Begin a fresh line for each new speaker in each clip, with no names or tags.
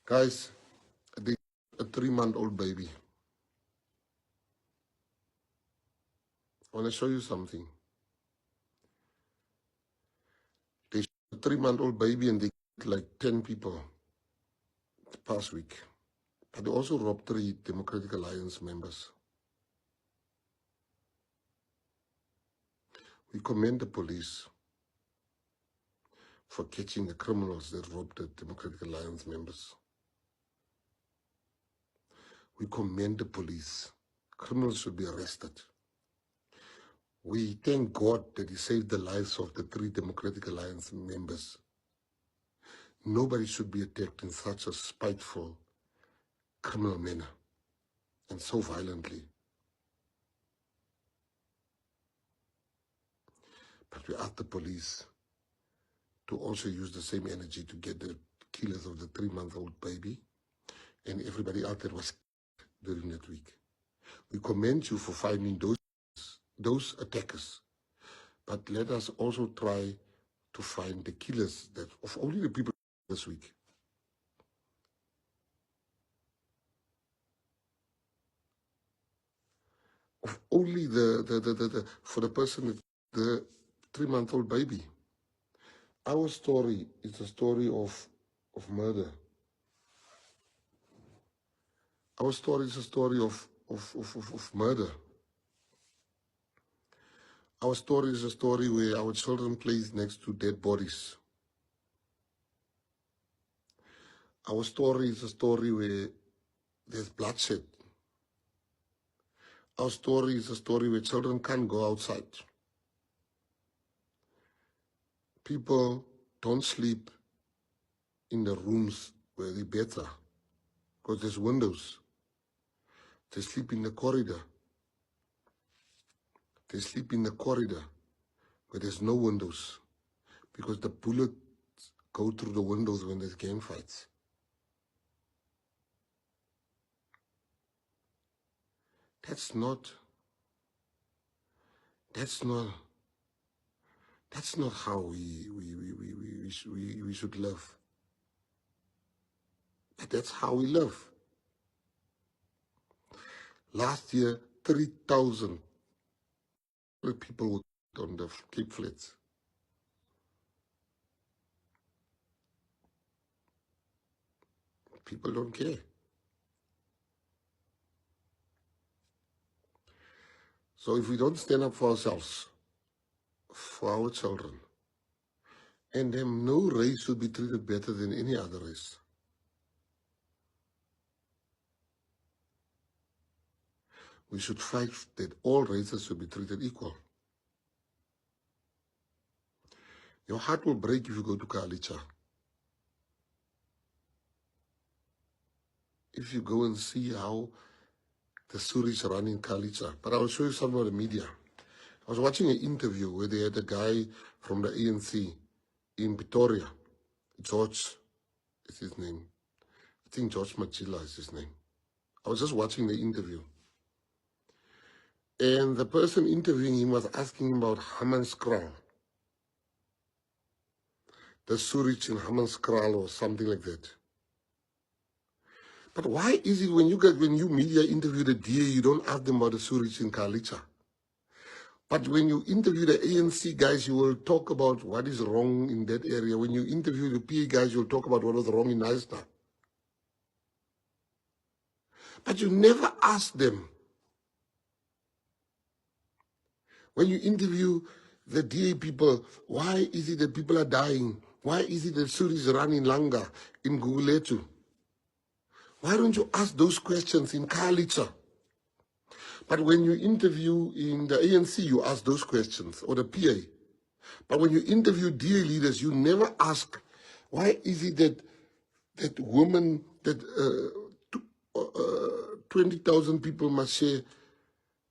Guys, a 3-month-old baby. I want to show you something. They shot a 3-month-old baby and they killed like 10 people the past week. But they also robbed 3 Democratic Alliance members. We commend the police for catching the criminals that robbed the Democratic Alliance members. We commend the police. Criminals should be arrested. We thank God that He saved the lives of the 3 Democratic Alliance members. Nobody should be attacked in such a spiteful, criminal manner and so violently. But we ask the police to also use the same energy to get the killers of the 3-month-old baby and everybody out there was during that week. We commend you for finding those attackers, but let us also try to find the killers that of only the people this week. Of only for the person, the 3-month-old baby. Our story is a story of murder. Our story is a story of murder. Our story is a story where our children play next to dead bodies. Our story is a story where there's bloodshed. Our story is a story where children can't go outside. People don't sleep in the rooms where the beds are because there's windows. They sleep in the corridor. They sleep in the corridor where there's no windows because the bullets go through the windows when there's gang fights. That's not how we should live. But that's how we live. Last year, 3,000 people were on the Cape Flats. People don't care. So if we don't stand up for ourselves, for our children, and then no race should be treated better than any other race. We should fight that all races should be treated equal. Your heart will break if you go to Kalicha. If you go and see how the Suris run in Kalicha. But I will show you some of the media. I was watching an interview where they had a guy from the ANC in Pretoria. George is his name. I think George Machila is his name. I was just watching the interview. And the person interviewing him was asking him about Hammanskraal. The Surich in Hammanskraal or something like that. But why is it when you media interview the DA, you don't ask them about the Surich in Kalicha? But when you interview the ANC guys, you will talk about what is wrong in that area. When you interview the PA guys, you'll talk about what was wrong in Knysna. But you never ask them. When you interview the DA people, why is it that people are dying? Why is it that Suris run in Langa, in Guguletu? Why don't you ask those questions in Kalicha? But when you interview in the ANC, you ask those questions, or the PA. But when you interview DA leaders, you never ask, why is it that women, that 20,000 people must share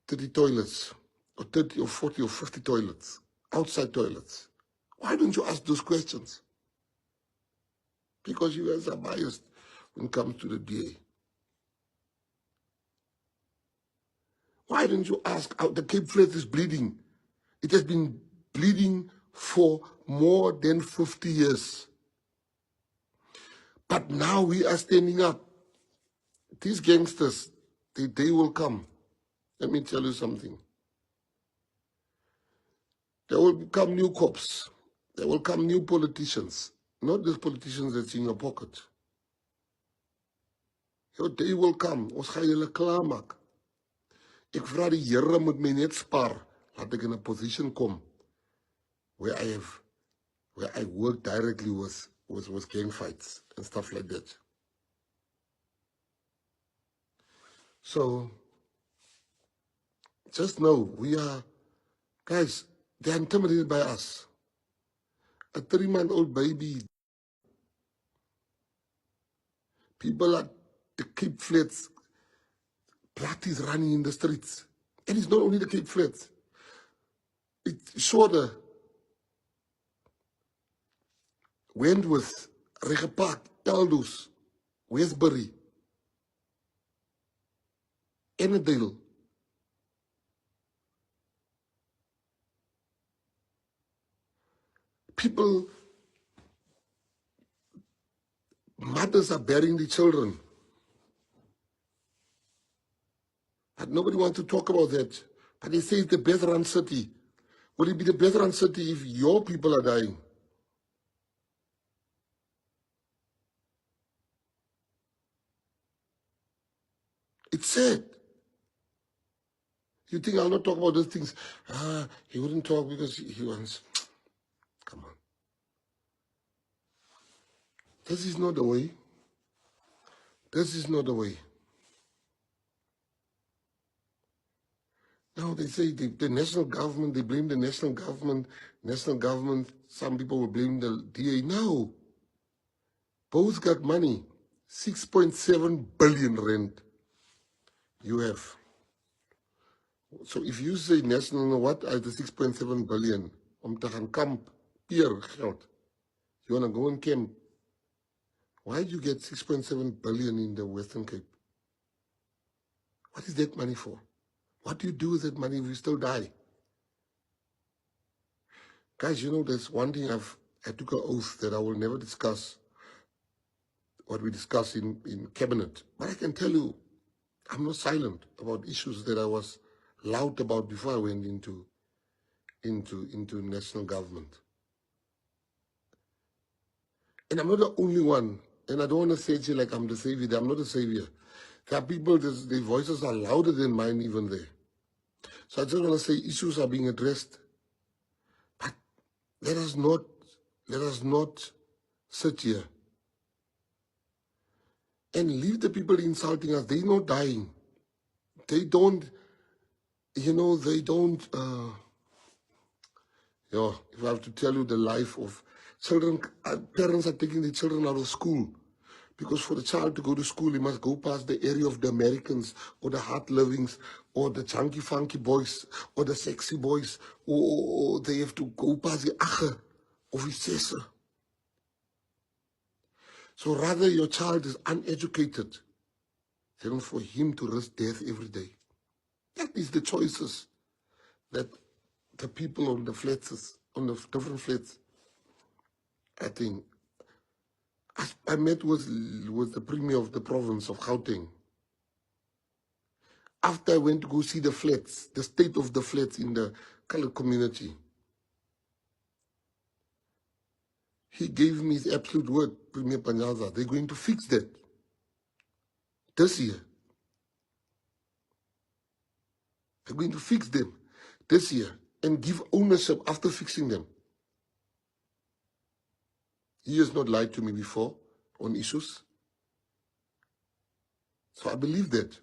30 toilets, or 30 or 40 or 50 toilets, outside toilets? Why don't you ask those questions? Because you guys are biased when it comes to the DA. Why don't you ask how the Cape Flats is bleeding? It has been bleeding for more than 50 years. But now we are standing up. These gangsters, the day will come. Let me tell you something. There will become new cops. There will come new politicians. Not these politicians that's in your pocket. Your day will come. Ons gaan julle klaarmaak. Ek vra die Here moet my net spaar. Laat ek in a position kom where I work directly with gang fights and stuff like that. So just know guys, they're intimidated by us. A 3-month-old baby. People at the Cape Flats, blood is running in the streets. And it's not only the Cape Flats. It's shorter. Wentworth, Rege Park, Elders, Westbury, Annandale. People, mothers are burying the children. But nobody wants to talk about that. But they say it's the best run city. Will it be the best run city if your people are dying? It's sad. You think I'll not talk about those things? He wouldn't talk because he wants... Come on. This is not the way. This is not the way. Now they say the national government, they blame the national government. National government, some people will blame the DA. No. Both got money. 6.7 billion rand you have. So if you say national, what are the 6.7 billion? Om te gaan kamp, peer geld. You want to go and camp. Why did you get 6.7 billion in the Western Cape? What is that money for? What do you do with that money if you still die? Guys, you know, there's one thing I took an oath that I will never discuss what we discuss in cabinet. But I can tell you, I'm not silent about issues that I was loud about before I went into national government. And I'm not the only one. And I don't want to say it like I'm the savior. I'm not a savior. There are people, their voices are louder than mine even there. So I just want to say issues are being addressed. But let us not sit here and leave the people insulting us. They're not dying. They don't, if I have to tell you the life of children, parents are taking their children out of school. Because for the child to go to school, he must go past the area of the Americans or the hard livings or the chunky funky boys or the sexy boys, or they have to go past the agge of his sister. So rather your child is uneducated than for him to risk death every day. That is the choices that the people on the flats, on the different flats, I think. I met with the premier of the province of Gauteng. After I went to go see the flats, the state of the flats in the colored community, he gave me his absolute word, Premier Panyaza, they're going to fix that this year. They're going to fix them this year and give ownership after fixing them. He has not lied to me before on issues. So I believe that.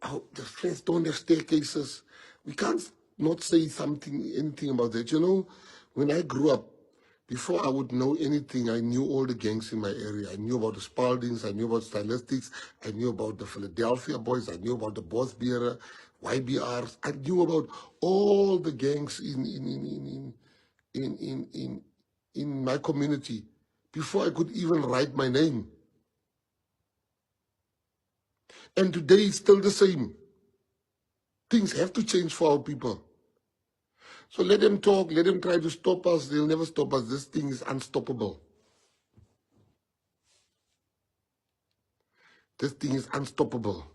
The flats don't have staircases. We can't not say anything about that. You know, when I grew up, before I would know anything, I knew all the gangs in my area. I knew about the Spaldings, I knew about Stylistics, I knew about the Philadelphia boys, I knew about the Bosbeere, YBRs. I knew about all the gangs in my community before I could even write my name. And today it's still the same. Things have to change for our people. So let them talk, let them try to stop us. They'll never stop us. This thing is unstoppable. This thing is unstoppable.